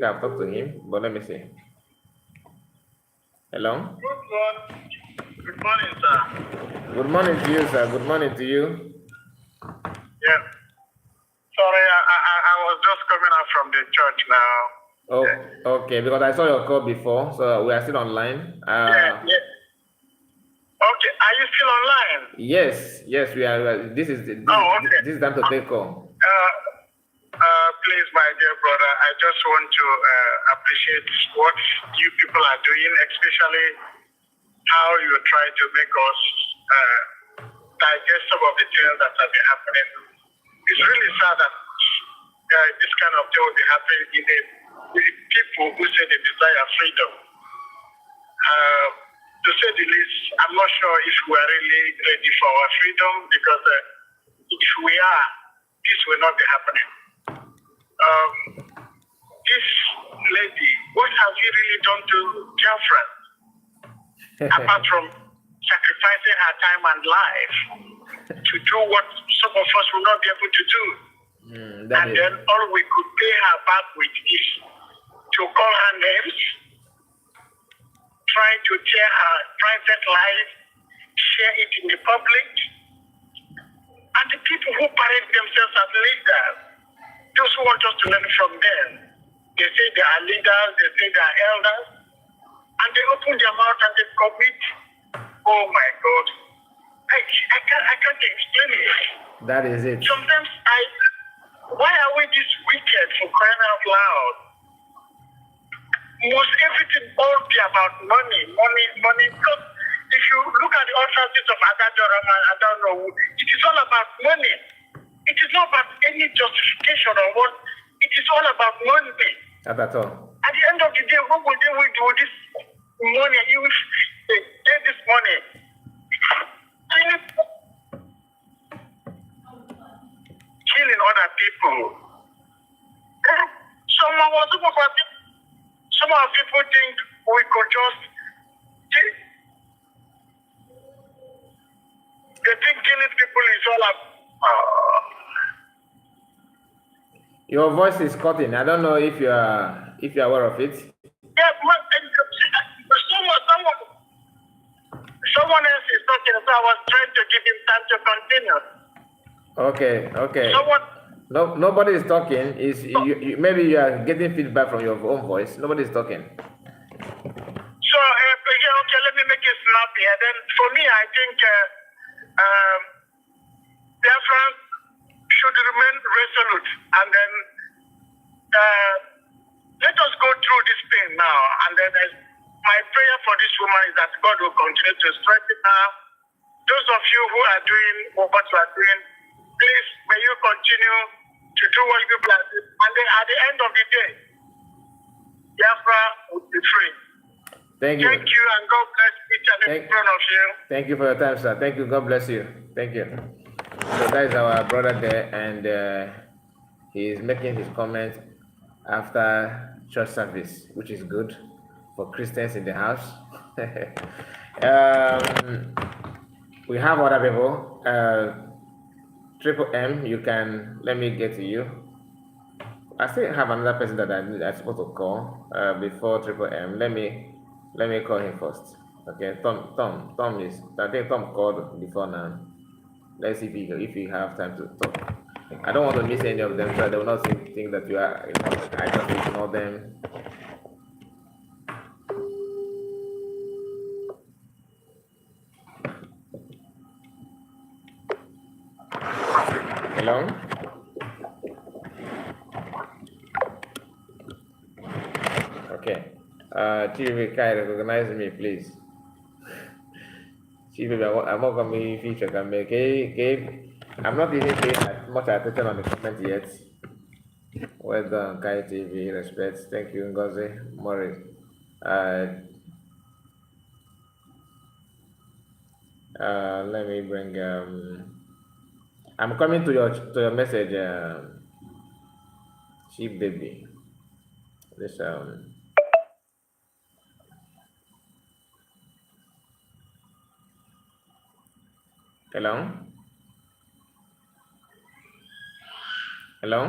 think I've talked to him, but let me see. Hello? Good morning, sir. Good morning to you, sir. Good morning to you. Yeah. Sorry, I was just coming out from the church now. Oh, okay, because I saw your call before, so we are still online. Yeah. Okay, are you still online? Yes, we are. This is time to take call. Please, my dear brother, I just want to appreciate what you people are doing, especially how you try to make us digest some of the things that have been happening. It's really sad that this kind of thing will be happening with people who say they desire freedom. To say the least, I'm not sure if we are really ready for our freedom, because if we are, this will not be happening. This lady, what have you really done to Biafran? Apart from sacrificing her time and life to do what some of us will not be able to do. Then all we could pay her back with is to call her names, trying to tear her private life, share it in the public. And the people who parade themselves as leaders, those who want us to learn from them, they say they are leaders, they say they are elders, and they open their mouth and they commit. Oh my God. I can't explain it. That is it. Sometimes why are we this wicked, for crying out loud? Must everything all be about money? Because if you look at the utterances of Adadorama, I don't know, it is all about money. It is not about any justification or what. It is all about money. Not at all. At the end of the day, what will they do with this money? If they get this money, killing other people. Some of people think we could just. They think killing people is all about. Your voice is cutting. I don't know if you are aware of it. Yeah, someone else is talking, so I was trying to give him time to continue. Okay. No, nobody is talking. Maybe you are getting feedback from your own voice. Nobody is talking. So, okay, let me make it snappy. And then for me, I think Biafran should remain resolute. And then let us go through this pain now. And then my prayer for this woman is that God will continue to strengthen her. Those of you who are doing what you are doing, please, may you continue to do what you are doing. And then at the end of the day, Biafra will be free. Thank you. Thank you, and God bless each and every one of you. Thank you for your time, sir. Thank you. God bless you. Thank you. So that is our brother there, and he is making his comment after church service, which is good for Christians in the house. We have other people. Triple M, you can let me get to you. I still have another person that I'm supposed to call before Triple M. Let me call him first. Okay, Tom is. I think Tom called before now. Let's see if you have time to talk. I don't want to miss any of them, so they will not think that you are. I just ignore them. Hello? Okay. Chief, can recognize me, please? Chief, I'm not going to be featured. I'm not even paying much attention on the comment yet. Well done, Kai TV. Respect. Thank you, Ngozi Morris. Let me bring. I'm coming to your message, Chief baby. This Hello. Hello.